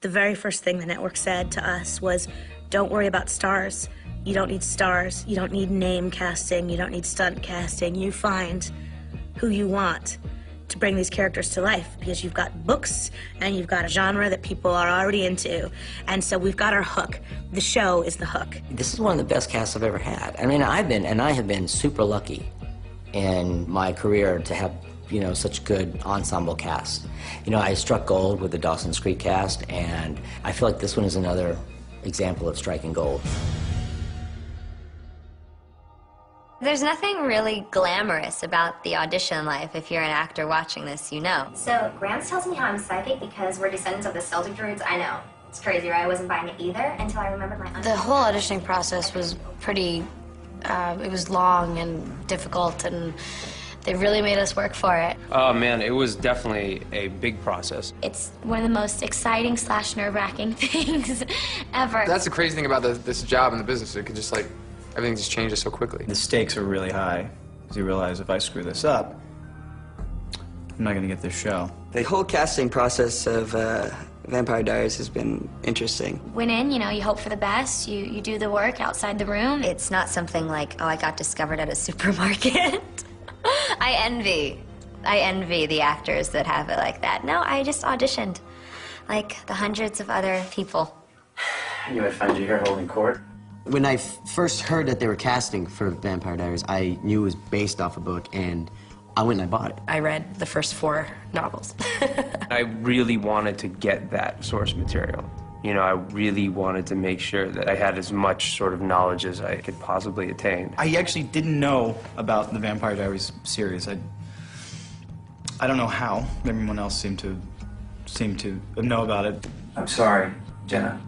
The very first thing the network said to us was, don't worry about stars. You don't need stars. You don't need name casting. You don't need stunt casting. You find who you want to bring these characters to life, because you've got books and you've got a genre that people are already into. And so we've got our hook. The show is the hook. This is one of the best casts I've ever had. I mean, I have been super lucky in my career to have, you know, such good ensemble cast. You know, I struck gold with the Dawson's Creek cast, and I feel like this one is another example of striking gold. There's nothing really glamorous about the audition life. If you're an actor watching this, you know. So Grants tells me how I'm psychic because we're descendants of the Celtic Druids. I know. It's crazy, right? I wasn't buying it either until I remembered my The whole auditioning process was pretty, it was long and difficult, and they really made us work for it. Oh man, it was definitely a big process. It's one of the most exciting / nerve-wracking things ever. That's the crazy thing about this job and the business. It could just like, everything just changes so quickly. The stakes are really high, because you realize if I screw this up, I'm not going to get this show. The whole casting process of Vampire Diaries has been interesting. Went in, you know, you hope for the best, you do the work outside the room. It's not something like, oh, I got discovered at a supermarket. I envy the actors that have it like that. No, I just auditioned like the hundreds of other people. I knew I'd find you here holding court. When I first heard that they were casting for Vampire Diaries, I knew it was based off a book, and I went and I bought it. I read the first 4 novels. I really wanted to get that source material. You know, I really wanted to make sure that I had as much sort of knowledge as I could possibly attain. I actually didn't know about the Vampire Diaries series. I don't know how. Everyone else seemed to know about it. I'm sorry, Jenna.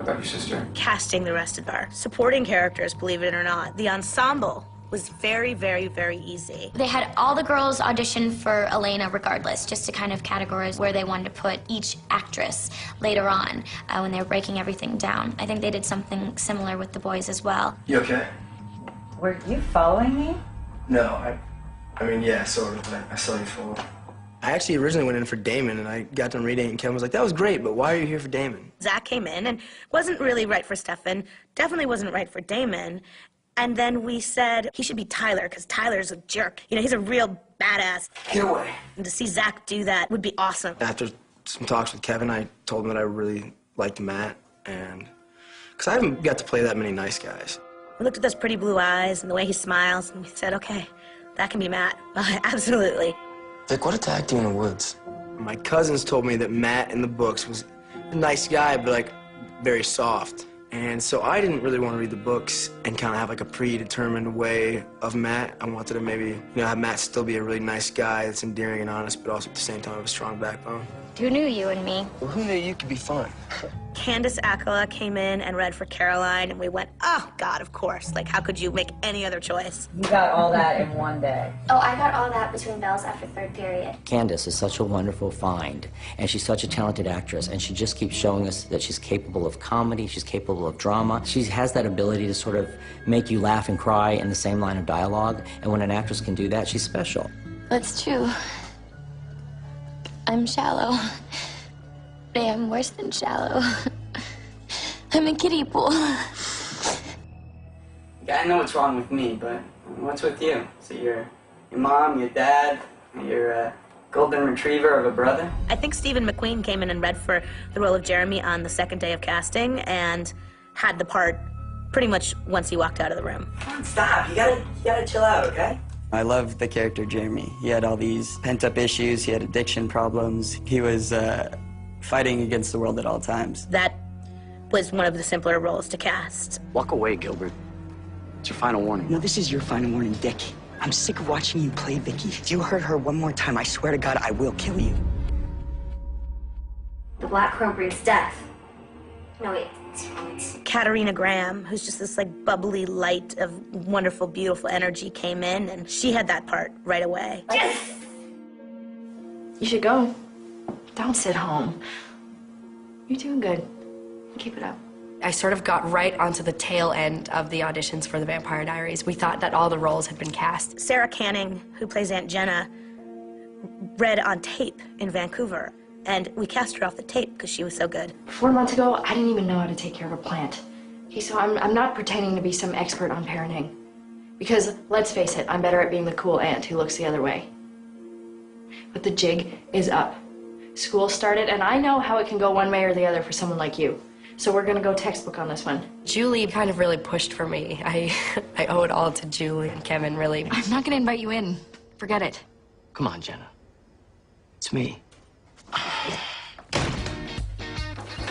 About your sister. Casting the rest of our supporting characters, believe it or not, the ensemble was very, very, very easy. They had all the girls audition for Elena regardless, just to kind of categorize where they wanted to put each actress later on when they were breaking everything down. I think they did something similar with the boys as well. You okay? Were you following me? No, I mean, yeah, sort of, but I saw you fall. I actually originally went in for Damon, and I got done reading it, and Kevin was like, that was great, but why are you here for Damon? Zach came in and wasn't really right for Stefan, definitely wasn't right for Damon, and then we said he should be Tyler, because Tyler's a jerk. You know, he's a real badass. Get away. And to see Zach do that would be awesome. After some talks with Kevin, I told him that I really liked Matt, and because I haven't got to play that many nice guys. We looked at those pretty blue eyes and the way he smiles, and we said, okay, that can be Matt. Absolutely. Like, what attacked you in the woods? My cousins told me that Matt in the books was a nice guy, but like very soft. And so I didn't really want to read the books and kind of have like a predetermined way of Matt. I wanted to maybe, you know, have Matt still be a really nice guy that's endearing and honest, but also at the same time have a strong backbone. Who knew you and me? Well, who knew you could be fun? Candace Akala came in and read for Caroline, and we went, oh, God, of course. Like, how could you make any other choice? You got all that in one day. Oh, I got all that between bells after 3rd period. Candace is such a wonderful find, and she's such a talented actress, and she just keeps showing us that she's capable of comedy, she's capable of drama. She has that ability to sort of make you laugh and cry in the same line of dialogue, and when an actress can do that, she's special. That's true. I'm shallow. I am worse than shallow. I'm a kiddie pool. I know what's wrong with me, but what's with you? So your mom, your dad, your golden retriever of a brother? I think Stephen McQueen came in and read for the role of Jeremy on the 2nd day of casting and had the part pretty much once he walked out of the room. Come on, stop. You gotta chill out, okay? I love the character Jeremy. He had all these pent-up issues. He had addiction problems. He was fighting against the world at all times. That was one of the simpler roles to cast. Walk away, Gilbert. It's your final warning. No, this is your final warning, Dick. I'm sick of watching you play Vicky. If you hurt her one more time, I swear to God, I will kill you. The Black Crow breeds death. No, wait. Katarina Graham, who's just this like bubbly light of wonderful, beautiful energy, came in, and she had that part right away. You should go. Don't sit home. You're doing good. Keep it up. I sort of got right onto the tail end of the auditions for the Vampire Diaries. We thought that all the roles had been cast. Sarah Canning, who plays Aunt Jenna, read on tape in Vancouver, And we cast her off the tape because she was so good. 4 months ago, I didn't even know how to take care of a plant. Okay, so I'm not pretending to be some expert on parenting. Because, let's face it, I'm better at being the cool aunt who looks the other way. But the jig is up. School started, and I know how it can go one way or the other for someone like you. So we're gonna go textbook on this one. Julie kind of really pushed for me. I owe it all to Julie and Kevin, really. I'm not gonna invite you in. Forget it. Come on, Jenna. It's me.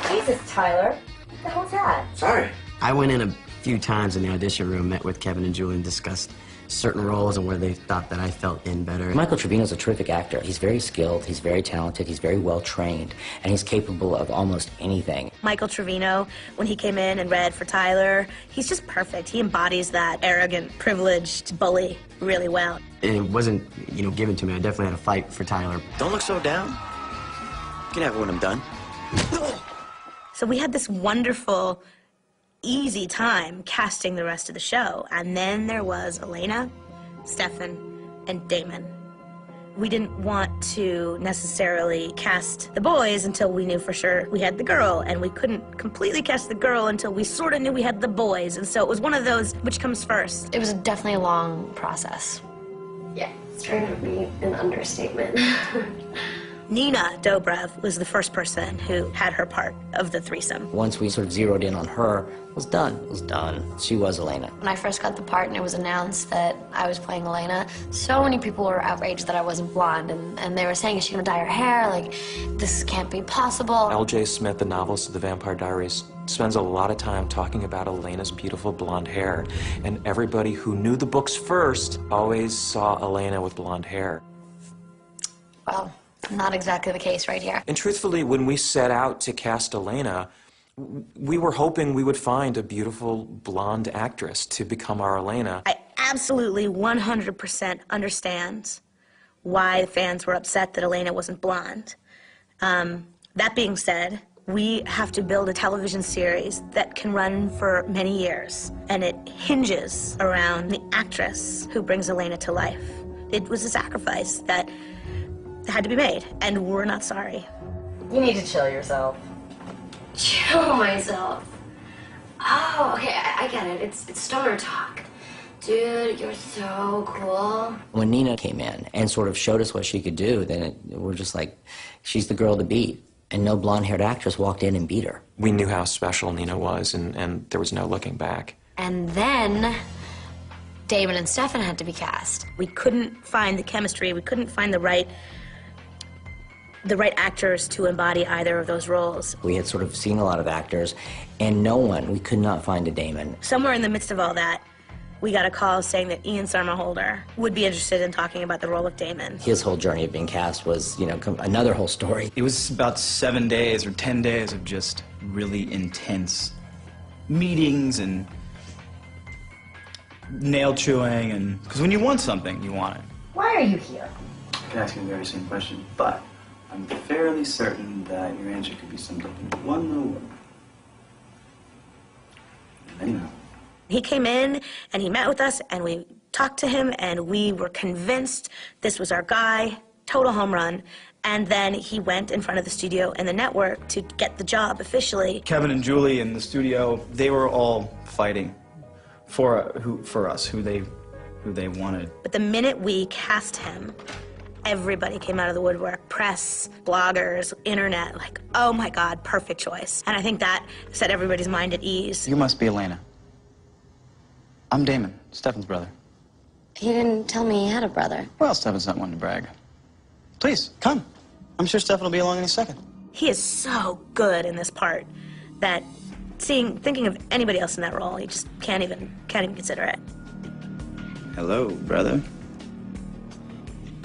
Jesus, Tyler. What the hell's that? Sorry. I went in a few times in the audition room, met with Kevin and Julie, and discussed certain roles and where they thought that I felt in better. Michael Trevino's a terrific actor. He's very skilled, he's very talented, he's very well trained, and he's capable of almost anything. Michael Trevino, when he came in and read for Tyler, he's just perfect. He embodies that arrogant, privileged bully really well. And it wasn't, given to me. I definitely had to fight for Tyler. Don't look so down. You can have it when I'm done. So we had this wonderful, easy time casting the rest of the show. And then there was Elena, Stefan, and Damon. We didn't want to necessarily cast the boys until we knew for sure we had the girl, and we couldn't completely cast the girl until we sort of knew we had the boys. And so it was one of those, which comes first? It was definitely a long process. Yeah, it's trying to be an understatement. Nina Dobrev was the first person who had her part of the threesome. Once we sort of zeroed in on her, it was done. It was done. She was Elena. When I first got the part and it was announced that I was playing Elena, so many people were outraged that I wasn't blonde, and they were saying, is she gonna dye her hair? Like, this can't be possible. L.J. Smith, the novelist of The Vampire Diaries, spends a lot of time talking about Elena's beautiful blonde hair, and everybody who knew the books first always saw Elena with blonde hair. Well, not exactly the case right here. And truthfully, when we set out to cast Elena, we were hoping we would find a beautiful blonde actress to become our Elena. I absolutely 100% understand why the fans were upset that Elena wasn't blonde. That being said, we have to build a television series that can run for many years, and it hinges around the actress who brings Elena to life. It was a sacrifice that had to be made, and we're not sorry. You need to chill yourself. Chill myself. Oh, okay, I get it. It's stoner talk. Dude, you're so cool. When Nina came in and sort of showed us what she could do, then we're just like, she's the girl to beat. And no blonde-haired actress walked in and beat her. We knew how special Nina was, and there was no looking back. And then Damon and Stefan had to be cast. We couldn't find the chemistry. We couldn't find the right actors to embody either of those roles. We had sort of seen a lot of actors, and we could not find a Damon. Somewhere in the midst of all that, we got a call saying that Ian Somerhalder would be interested in talking about the role of Damon. His whole journey of being cast was, another whole story. It was about 7 days or 10 days of just really intense meetings and nail chewing, and because when you want something, you want it. Why are you here? I can ask you the very same question, but I'm fairly certain that your answer could be summed up in one little word. Anyhow. He came in and he met with us and we talked to him and we were convinced this was our guy, total home run. And then he went in front of the studio and the network to get the job officially. Kevin and Julie in the studio, they were all fighting for us, who they wanted. But the minute we cast him, everybody came out of the woodwork. Press, bloggers, internet, like, oh my God, perfect choice. And I think that set everybody's mind at ease. You must be Elena. I'm Damon, Stefan's brother. He didn't tell me he had a brother. Well, Stefan's not one to brag. Please, come. I'm sure Stefan will be along any second. He is so good in this part that thinking of anybody else in that role, you just can't even consider it. Hello, brother.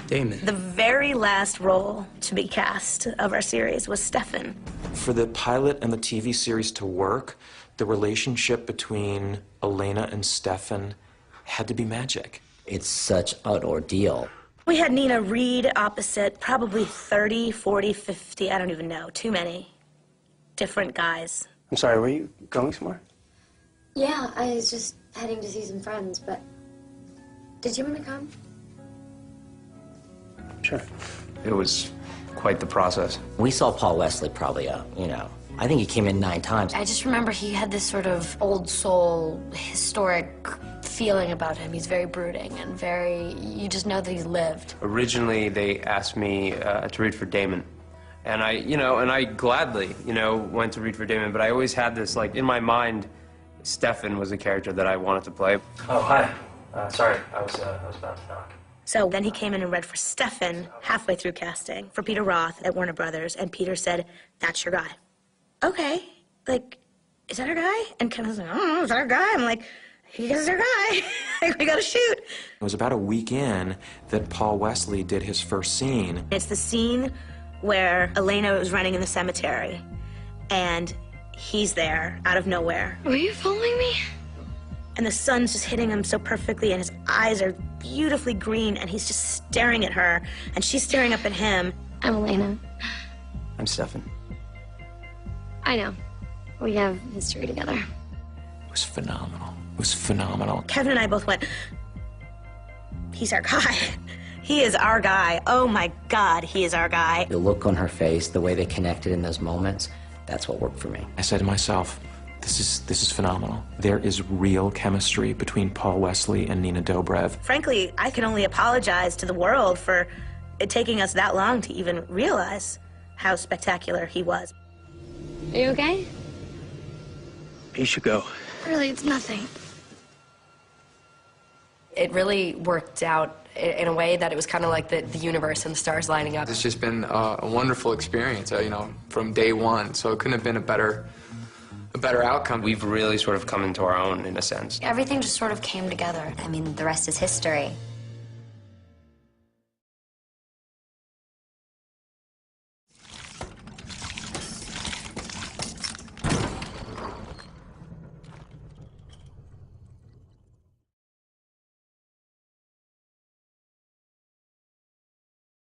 Damon. The very last role to be cast of our series was Stefan. For the pilot and the TV series to work, the relationship between Elena and Stefan had to be magic. It's such an ordeal. We had Nina read opposite probably 30, 40, 50, I don't even know, too many different guys. I'm sorry, were you going somewhere? Yeah, I was just heading to see some friends, but did you want to come? Sure. It was quite the process. We saw Paul Wesley probably, I think he came in 9 times. I just remember he had this sort of old soul, historic feeling about him. He's very brooding and very, you just know that he lived. Originally, they asked me to read for Damon. And I gladly, went to read for Damon, but I always had this, like, in my mind, Stefan was a character that I wanted to play. Oh, hi. Sorry, I was about to knock. So then he came in and read for Stefan halfway through casting for Peter Roth at Warner Brothers, and Peter said, "That's your guy." Okay, like, is that our guy? And Kevin was like, "I don't know, is that our guy?" I'm like, "He is our guy." We gotta shoot. It was about a week in that Paul Wesley did his first scene. It's the scene where Elena was running in the cemetery, and he's there out of nowhere. Were you following me? And the sun's just hitting him so perfectly, and his eyes are beautifully green, and he's just staring at her, and she's staring up at him. I'm Elena. I'm Stefan. I know. We have history together. It was phenomenal. It was phenomenal. Kevin and I both went, "He's our guy. He is our guy. Oh my God, he is our guy." The look on her face, the way they connected in those moments, that's what worked for me. I said to myself, this is phenomenal. There is real chemistry between Paul Wesley and Nina Dobrev. Frankly, I can only apologize to the world for it taking us that long to even realize how spectacular he was. Are you okay? You should go. Really, it's nothing. It really worked out in a way that it was kind of like the universe and the stars lining up. It's just been a wonderful experience, from day one. So it couldn't have been a better outcome. We've really sort of come into our own, in a sense. Everything just sort of came together. I mean, the rest is history.